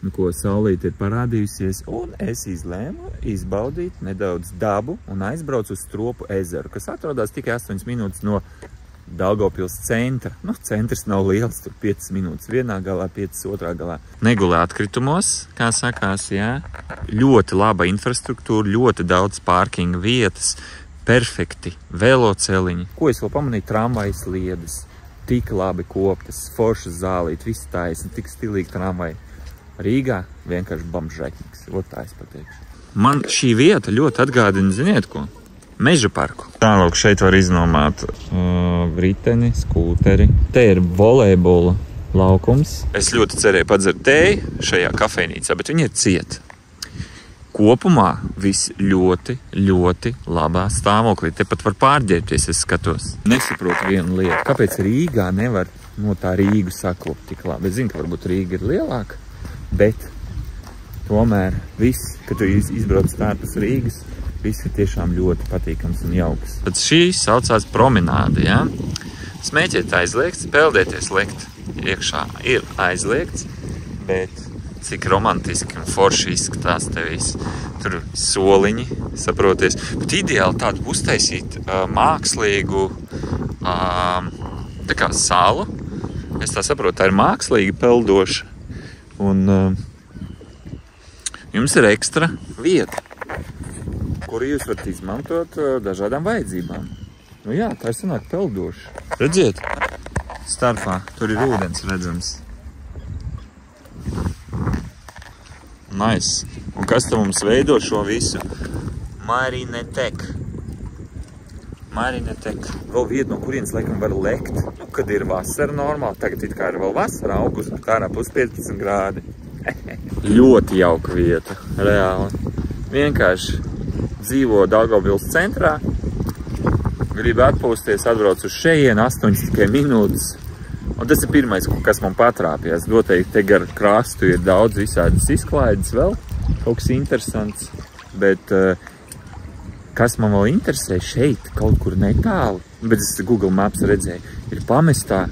ko saulīte ir parādījusies, un es izlēmu izbaudīt nedaudz dabu un aizbraucu uz Stropu ezeru, kas atrodas tikai 8 minūtes no Daugavpils centra. Nu, centrs nav liels, tur 5 minūtes vienā galā, 5 otrā galā. Negulē atkritumos, kā sakās, jā. Ļoti laba infrastruktūra, ļoti daudz pārkinga vietas, perfekti veloceliņi. Ko es vēl pamanīju? Tramvajas sliedes, tik labi koptas, foršas zālīt, viss taisni, tik stilīgi tramvaji. Rīgā vienkārši bamžaķīgs, tā es pateikšu. Man šī vieta ļoti atgādina, ziniet ko? Meža parku. Tālāk šeit var iznomāt riteni, skūteri. Te ir volejbola laukums. Es ļoti cerēju padzert tēju šajā kafejnīcā, bet viņi ir cieti. Kopumā viss ļoti, ļoti labā stāvoklī. Te pat var pārģērbties, es skatos. Nesaprotu vienu lietu. Kāpēc Rīgā nevar no tā Rīgu saklopt tik labi? Es zinu, ka varbūt Rīga ir lielāka, bet tomēr viss, kad tu izbrauc ārpus Rīgas, viss ir tiešām ļoti patīkams un jauks. Tad šī saucās promenāde, ja? Smēķēt aizliegts, peldēties lekt iekšā ir aizliegts, bet cik romantiski un forši izskatās te viss. Tur soliņi, saproties. Bet ideāli tādu uztaisīt mākslīgu tā kā salu. Es tā saprotu, tā ir mākslīgi peldoša. Un jums ir ekstra vieta, kuru jūs varat izmantot dažādām vajadzībām. Nu jā, tā ir sanāk peldoši. Redziet, starpā tur ir ūdens redzams. Nice. Un kas te mums veido šo visu? Marinetek. Marinetek. Vēl vieta, no kurienes laikam var lekt. Nu, kad ir vasara normāli, tagad it kā ir vēl vasara, augusts, bet ārā plus 15 grādi. Ļoti jauka vieta, reāli. Vienkārši dzīvo Daugavpils centrā, grib atpūsties, atbrauc uz šejienu, 8 tikai minūtes. Un tas ir pirmais, kas man patrāpjās. Noteikti te gar krastu ir daudz visādas izklaides vēl, kaut kas interesants. Bet kas man vēl interesē, šeit kaut kur netālu, bet es Google Maps redzēju, ir pamestā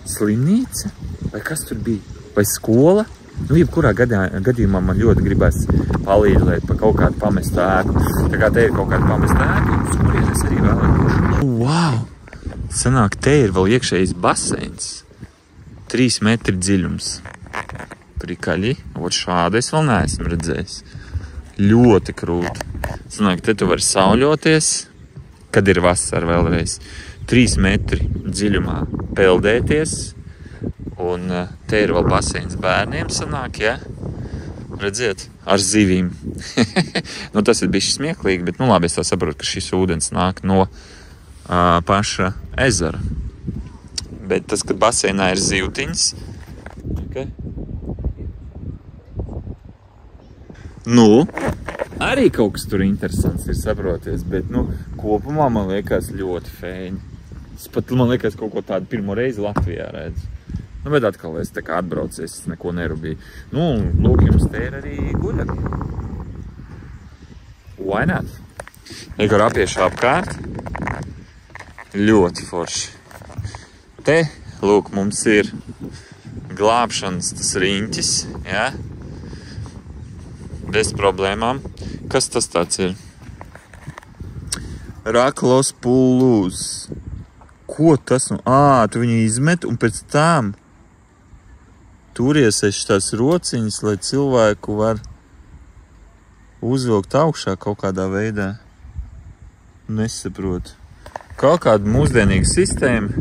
slimnīca, vai kas tur bija, vai skola. Nu, jebkurā gadījumā man ļoti gribas palīdzēt pa kaut kādu pamestu ēku. Tā kā te ir kaut kāda pamesta ēka, uz kurienes arī vēl. Wow! Sanāk, te ir vēl iekšējais baseins. 3 metri dziļums. Prikaļi. Ot šādu es vēl neesmu redzējis. Ļoti krūti. Sanāk, te tu vari sauļoties, kad ir vasara vēlreiz. 3 metri dziļumā peldēties. Un te ir vēl baseins bērniem sanāk, ja? Redziet, ar zivīm. Nu, tas ir bišķi smieklīgi, bet, nu labi, es tā saprotu, ka šis ūdens nāk no paša ezera. Bet tas, kad baseinā ir zivtiņas, okay. Nu, arī kaut kas tur interesants ir, saproties, bet, nu, kopumā man liekas ļoti fēni. Es pat, man liekas, kaut ko tādu pirmo reizi Latvijā redzu. Nu, bet atkal es tā kā atbraucu, es neko nerubīju. Nu, lūk, jums te ir arī guļami. Why not? Ekar apiešu apkārt. Ļoti forši. Te, lūk, mums ir glābšanas tas riņķis, ja? Bez problēmām. Kas tas tāds ir? Raklos pulūs. Ko tas? Tu viņu izmet un pēc tam tur iesaist tās rociņas, lai cilvēku var uzvilkt augšā kaut kādā veidā. Nesaprotu. Kaut kāda mūsdienīga sistēma,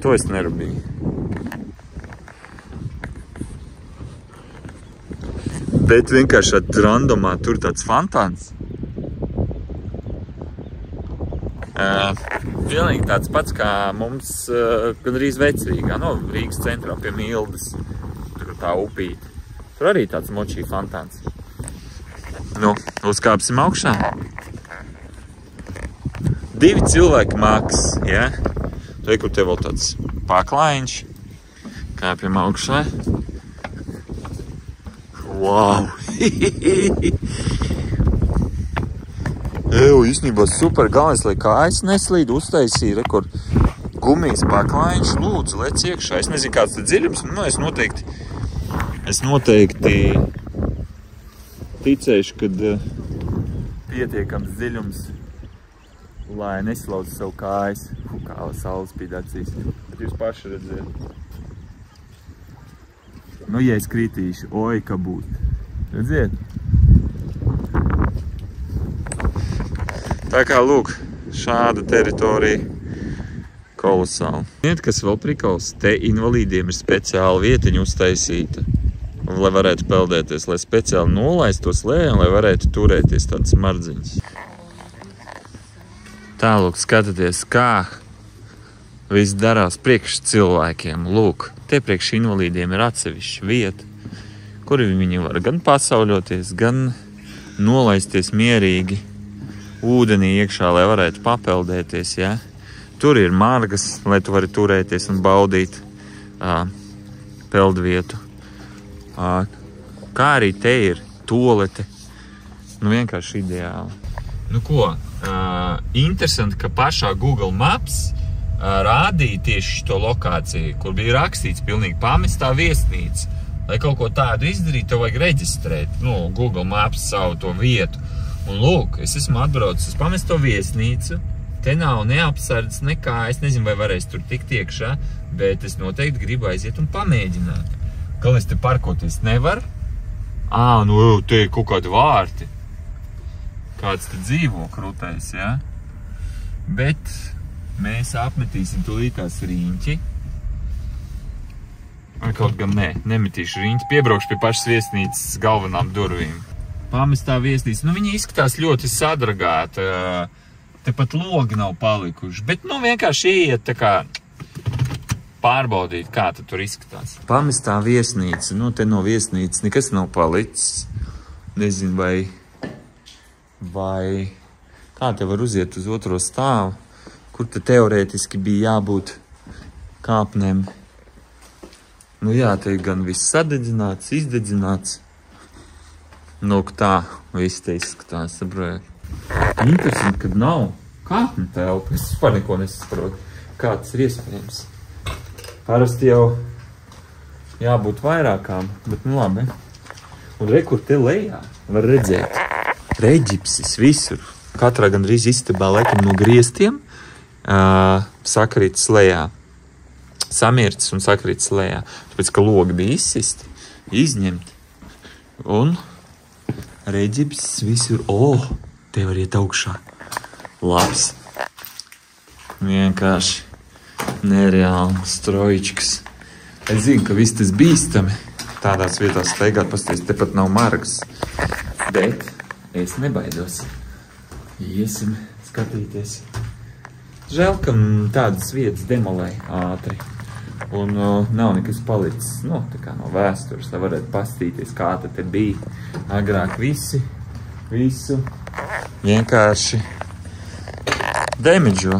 to es nerubīju. Bet vienkārši randomā tur tāds fantāns. Vienīgi tāds pats, kā mums gandrīz Vecrīgā, no Rīgas centrā pie Mildas, tur tā upīte. Tur arī tāds močī fantāns. Nu, uzkāpsim augšā. 2 cilvēki maks, ja? Tur, kur te vēl tāds paklājiņš. Kāpjam augšā. Wow! Īstenībā super, galvenais, lai kājas neslīd, uztaisīja, rekur gumijas paklājiņš, lūdzu, lec iekšā. Es nezinu, kāds te dziļums, nu, es noteikti Es noteikti ticēšu, kad pietiekams dziļums, lai neslauc savu kājas, kā saule spīd acīs. Bet jūs paši redziet. Nu, ja es kritīšu, oi, ka būt. Redziet? Tā kā, lūk, šāda teritorija kolosāla. Ziniet, kas vēl prikals? Te invalīdiem ir speciāla vietiņa uztaisīta. Un, lai varētu peldēties, lai speciāli nolaistos lejā, lai varētu turēties tādas mardziņas. Tālūk, skatieties, kā viss darās priekš cilvēkiem. Lūk, te priekš invalīdiem ir atsevišķa vieta, kur viņi var gan pasauļoties, gan nolaisties mierīgi ūdenī iekšā, lai varētu papeldēties, ja? Tur ir margas, lai tu vari turēties un baudīt peldvietu. Kā arī te ir tolete. Nu, vienkārši ideāli. Nu ko, interesanti, ka pašā Google Maps rādīja tieši šo lokāciju, kur bija rakstīts pilnīgi pamestā viesnīca. Lai kaut ko tādu izdarīt, tev vajag reģistrēt, nu, Google Maps savu to vietu. Un lūk, es esmu atbraucis uz pamesto viesnīcu. Te nav neapsardz nekā, es nezinu, vai varēs tur tikt iekšā, bet es noteikti gribu aiziet un pamēģināt. Galvenais te parkoties nevar. Nu, te ir kaut kādi vārti. Kāds te dzīvo krūtais, ja? Bet mēs apmetīsim tūlītās riņķi. Kaut gan nemetīšu riņķi. Piebraukšu pie pašas viesnīcas galvenām durvīm. Pamestā viesnīca, nu viņi izskatās ļoti sadragāta. Te pat logi nav palikuši. Bet, nu, vienkārši iet tā kā pārbaudīt, kā tur izskatās. Pamestā viesnīca, nu te no viesnīcas nekas nav palicis. Nezinu, vai kā te var uziet uz otro stāvu, kur te teorētiski bija jābūt kāpnēm. Nu jā, te gan viss sadedzināts, izdedzināts. Nu, tā viss te izskatās, saprot. Interesanti, kad nav kāpņu telpa. Es par neko nesaprotu, kā tas ir iespējams. Parasti jau jābūt vairākām, bet nu labi. Un kur te lejā var redzēt reģipsis visur. Katrā gandrīz istabā laikam no griestiem sakrītas lejā. Samircis un sakrītas lejā. Tāpēc, ka logi bija izsisti, izņemti. Un reģipsis visur. Te var iet augšā. Labs. Vienkārši. Nereāli strojičkas. Es zinu, ka viss tas bīstami tādās vietās staigāt, pasties, te pat nav margas. Bet es nebaidos. Iesim skatīties. Žēl, ka tādas vietas demolē ātri. Un nav nekas palicis, nu, tā kā no vēstures, lai varētu pastīties, kā te bija. Agrāk visu vienkārši demidžo.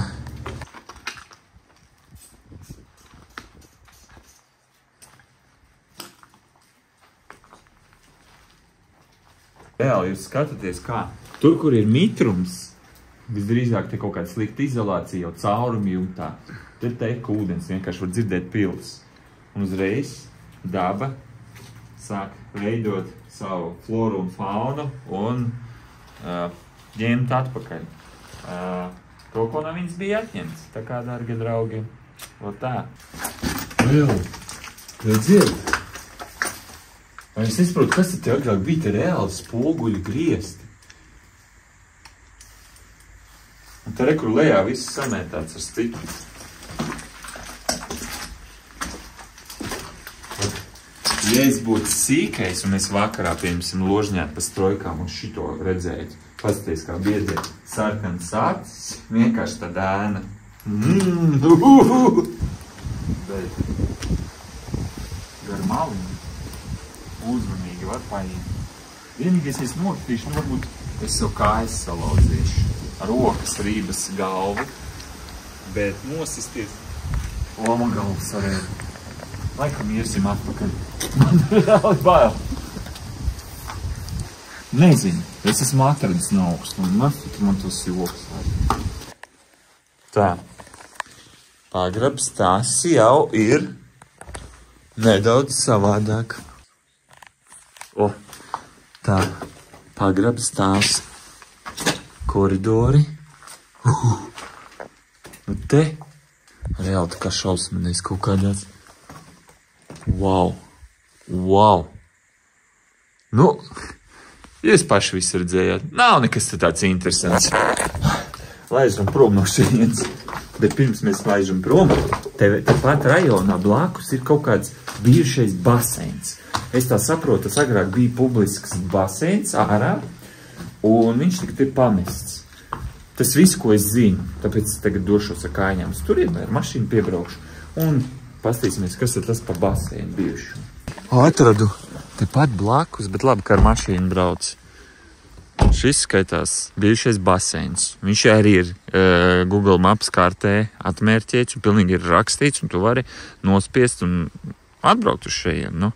Reāli jūs skatāties kā. Tur, kur ir mitrums, visdrīzāk te kaut kāda slikta izolācija, jau caurumi jumtā. Te tek ūdens, vienkārši var dzirdēt pils. Un uzreiz daba sāk veidot savu floru un faunu un ņemt atpakaļ. To, ko no viņas bija atņemts. Tā kā, dargie draugi, tā. Redziet! Vai es nesaprotu, kas te agrāk bija te reāli spoguļi griezti? Un te rekur lejā viss samētāts ar stikli. Ja es būtu sīkais un es vakarā, piemēram, ložņāt pa strojkām un šito redzētu, paskaties, kā biedē sarkanas acis, vienkārši tā dēna. Bet gar maliņu. Uzmanīgi var paiet. Vienīgais es nokritīšu, nu varbūt es sev kājas salauzīšu. Ar rokas rības galvu. Bet nosisties. Man galvas varētu. Laikam iesim atpakaļ. Man reāli bail. Nezinu. Es esmu atradis no augstu. Man tas joks vajag. Tā. Pagrabs tas jau ir nedaudz savādāk. O, tā, pagrabs tās koridori. Nu te, reāli tā kā šausmanīs kaut kādās. Wow, wow. Nu, jūs paši visu redzējāt. Nav nekas tāds interesants. Laižam prom no šeit. Bet pirms mēs laižam prom, tepat rajonā blakus ir kaut kāds bijušais baseins. Es tā saprotu, tas agrāk bija publisks baseins ārā, un viņš tagad ir pamests. Tas viss, ko es zinu, tāpēc es tagad došos ar kājām uz turieni, ar mašīnu piebraukšu un pastīsimies, kas ir tas pa baseinu bijuši. Atradu tepat blakus, bet labi, ka ar mašīnu brauc. Šis skaitās bijušais baseins. Viņš arī ir Google Maps kartē atmērķēts un pilnīgi ir rakstīts, un tu vari nospiest un atbraukt uz šejiem. Nu.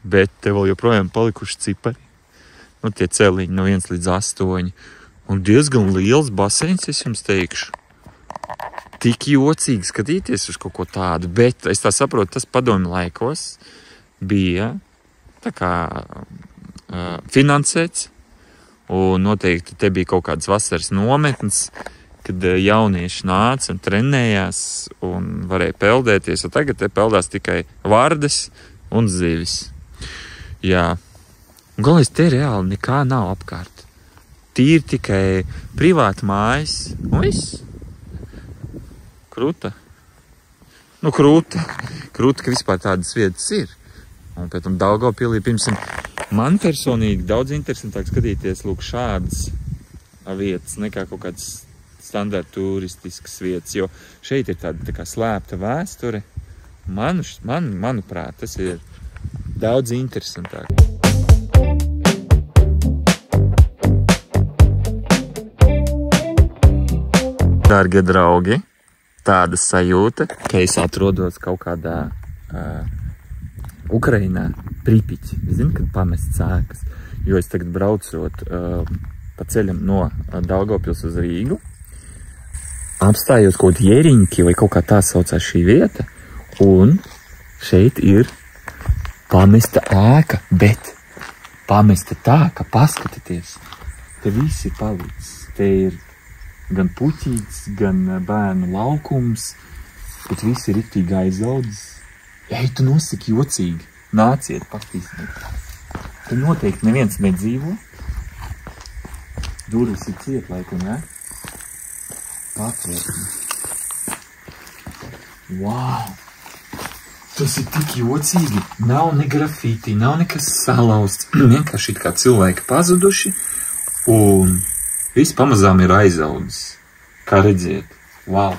Bet te vēl joprojām palikuši cipari. Nu, tie celiņi no 1 līdz 8. Un diezgan liels baseins, es jums teikšu. Tik jocīgi skatīties uz kaut ko tādu, bet es tā saprotu, tas padomju laikos bija tā kā finansēts, un noteikti te bija kaut kādas vasaras nometnes, kad jaunieši nāca un trenējās un varēja peldēties, un tagad te peldās tikai vardes un zivis. Jā. Un galvenais, te reāli nekā nav apkārt. Tīri tikai privāta mājas. Un viss. Krūta. Nu, krūta. Krūta, ka vispār tādas vietas ir. Un pēc tam Daugavpilī pirms man personīgi daudz interesantāk skatīties lūk šādas vietas nekā kaut kādas standarta turistiskas vietas, jo šeit ir tāda tā kā slēpta vēsture. Manuprāt, tas ir daudz interesantāk. Dārgie draugi, tāda sajūta, ka es atrodos kaut kādā Ukrainā, Pripiķi. Es zinu, kad pamests ēkas, jo es tagad braucot pa ceļam no Daugavpils uz Rīgu, apstājos kaut Jeriņki vai kaut kā tā saucās šī vieta, un šeit ir pamesta ēka, bet pamesta tā, ka paskatieties, te viss ir palicis, te ir gan puķītis, gan bērnu laukums, bet viss ir riktīgi aizaudzis. Ej, tu nosaki jocīgi. Nāciet, patīsimies. Te noteikti neviens nedzīvo. Durvis ir ciet, laikam, ne? Patvērtni. Wow! Tas ir tik jocīgi. Nav ne grafīti, nav nekas salausts. Vienkārši kā cilvēki pazuduši un viss pamazām ir aizaudzis. Kā redziet? Wow!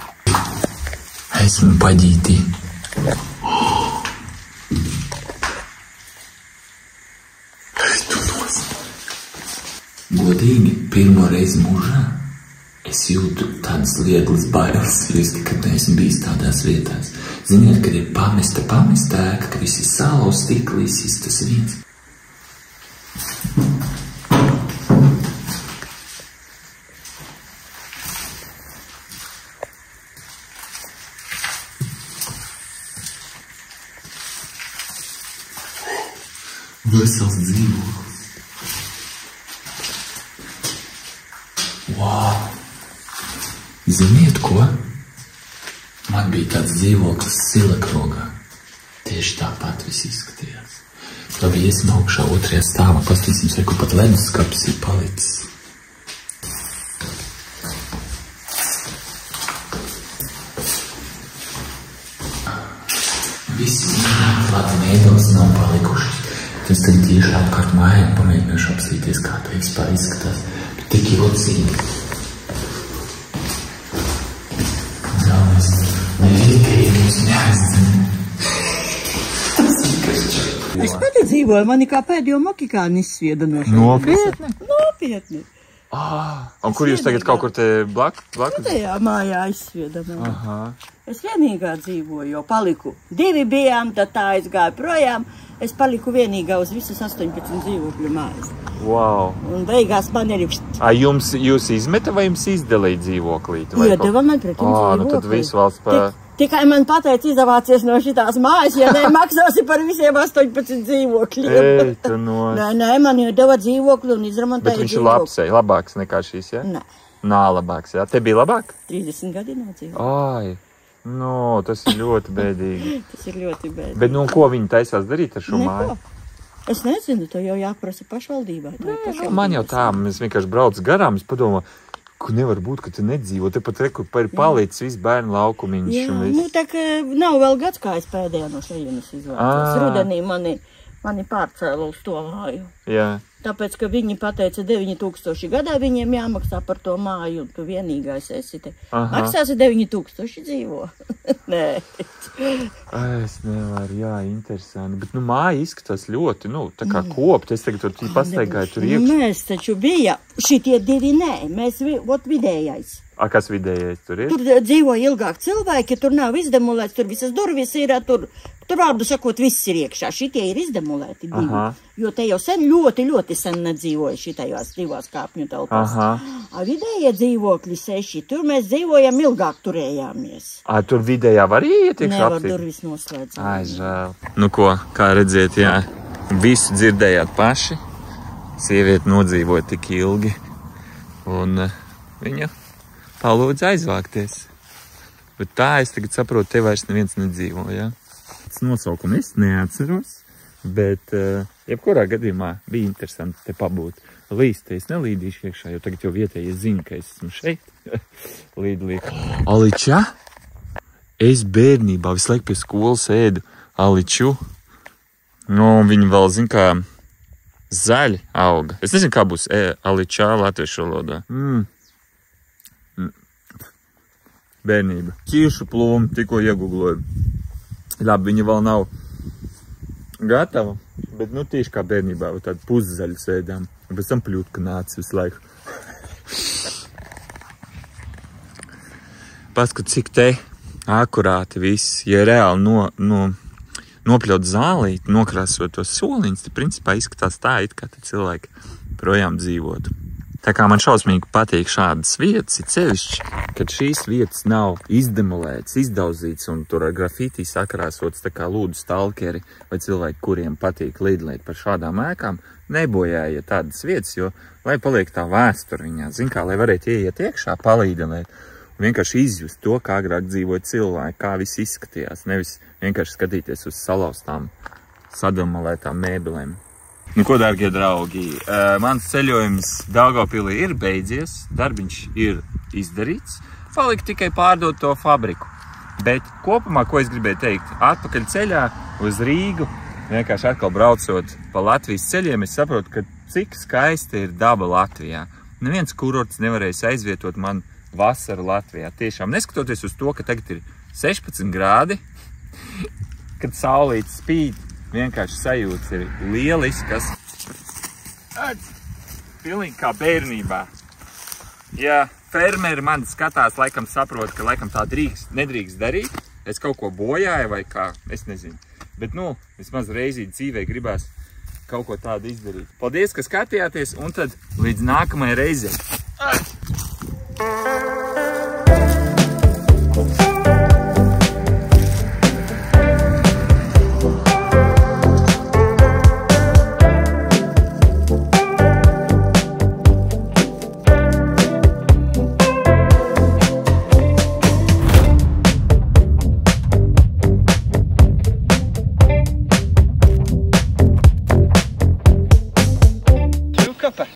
Esmu padītī. Godīgi, pirmo reizi mūžā es jūtu tādas lieglas bailes, jo es nekad neesmu bijis tādās vietās. Ziniet, kad ir pamesta ēka, ka viss ir salauzts, stiklīs, tas viens. Vesels dzīvoklis. Wow! Ziniet ko? Man bija tāds dzīvoklis Silakrogā. Tieši tāpat viss izskatījās. Labi, iesim augšā 2. stāvā, paskatīsimies, vai kur pat leduskapis ir palicis. Visi klāti mēbeles nav palikušas. Es tagad tieši apkārt mājām pamēģināšu apstīties, kā tā vispār izskatās. Bet tik jocīgi. Galvenais, nevienīgi mums neaizdzen. Tas vienkārši. Es pati dzīvoju, mani kā pēdējo mokikāni izsvieda no šeit. Nopietni. Un kur jūs tagad kaut kur te blakus? Tajā mājā izsvieda mani. Es vienīgā dzīvoju, jo paliku 2 bijām, tad tā aizgāju projām. Es paliku vienīgā uz visas 18 dzīvokļu mājas. Wow. Un beigās man ir... Jūs izmeta vai jums izdalīja dzīvoklīti? Iedeva man pretim dzīvoklī. Nu tad visu valsts Tikai man pateica izavācies no šitās mājas, ja ne maksāsi par visiem 18 dzīvokļiem. Ei, tu no... Nē, man jau deva dzīvokli un izremontēja dzīvokli. Bet viņš ir labs, labāks nekā šīs, ja? Nē. Nā, labāks, ja? Te bija labāk? 30 gadi nodzīvot. Ai, no, tas ir ļoti bēdīgi. Tas ir ļoti bēdīgi. Bet, nu, ko viņi taisās darīt ar šo māju? Es nezinu, to jau jāprasa pašvaldībai. Man jau tā, mēs vienkārši brauc garām, es padomāju, ka nevar būt, ka tu nedzīvo. Te pat reku ir palicis viss bērnu laukumiņš. Jā, nu tā kā nav vēl gads, kā es pēdējā no šejienes izvācos. Rudenī mani pārcēla uz to māju. Jā. Tāpēc, ka viņi pateica 9000 gadā viņiem jāmaksā par to māju, un tu vienīgais esi te. Maksāsi 9000 dzīvo. Nē. Es nevaru, jā, interesanti. Bet, nu, māja izskatās ļoti, nu, tā kā kopt. Es tagad tur pastaigāju tur iekšā. Mēs taču bija šitie divi, nē, mēs, vidējais. A, kas vidējais tur ir? Tur dzīvo ilgāk cilvēki, tur nav izdemolēts, tur visas durvis ir, tur vārdu sakot, viss ir iekšā. Šitie ir izdemolēti divi, jo te jau sen ļoti sen nedzīvoja šitajās divās kāpņu telpās. Vidējie dzīvokļi 6, tur mēs dzīvojam ilgāk turējāmies. Tur vidējā var iet iekšā? Nevar durvis noslēdz. Ai, žēl. Nu ko, kā redziet, jā, visu dzirdējāt paši. Sieviete nodzīvoja tik ilgi, un viņa palūdza aizvākties. Bet tā es tagad saprotu, te vairs neviens nedzīvo, jā. Tas nosaukumu es neatceros, bet jebkurā gadījumā bija interesanti te pabūt. Līst, es nelīdīšu iekšā, jo tagad jau vietēji zinu, ka es esmu šeit. Līd. Aliča? Es bērnībā visu laiku pie skolas ēdu aliču. Nu, viņi vēl zina, kā zaļi auga. Es nezinu, kā būs aličā latviešu valodā. Bērnība. Ķiršu plūmu tikko iegugloju. Labi, viņa vēl nav gatava, bet nu tieši kā bērnībā tādu puszaļu sēdām. Un pēc tam pļūtka nāca visu laiku. Paskat, cik te akurāti viss. Ja reāli nopļaut zālīti, nokrāsot tos soliņus, tad principā izskatās tā, it kā te cilvēki projām dzīvotu. Tā kā man šausmīgi patīk šādas vietas, ir sevišķi, kad šīs vietas nav izdemolētas, izdauzītas un tur ar grafitī sakrāsots tā kā lūdu stalkeri vai cilvēki, kuriem patīk līdliet par šādām ēkām, nebojāja tādas vietas, jo lai paliek tā vēsture viņā, zin kā, lai varētu ieiet iekšā, palīdelēt un vienkārši izjust to, kā agrāk dzīvoja cilvēki, kā viss izskatījās, nevis vienkārši skatīties uz salauztām, sademolētām mēbelēm. Nu, ko, dārgie draugi, mans ceļojums Daugavpilī ir beidzies, darbiņš ir izdarīts, palika tikai pārdot to fabriku. Bet kopumā, ko es gribēju teikt, atpakaļ ceļā uz Rīgu, vienkārši atkal braucot pa Latvijas ceļiem, es saprotu, ka cik skaista ir daba Latvijā. Neviens kurorts nevarēs aizvietot man vasaru Latvijā. Tiešām, neskatoties uz to, ka tagad ir 16 grādi, kad saulīt spīd, vienkārši sajūtas ir lieliskas. Pilnīgi kā bērnībā. Ja fermeri mani skatās, laikam saprot, ka laikam tā nedrīkst darīt. Es kaut ko bojāju vai kā, es nezinu. Bet, nu, vismaz reizī dzīvē gribās kaut ko tādu izdarīt. Paldies, ka skatījāties, un tad līdz nākamajai reizei. Capa.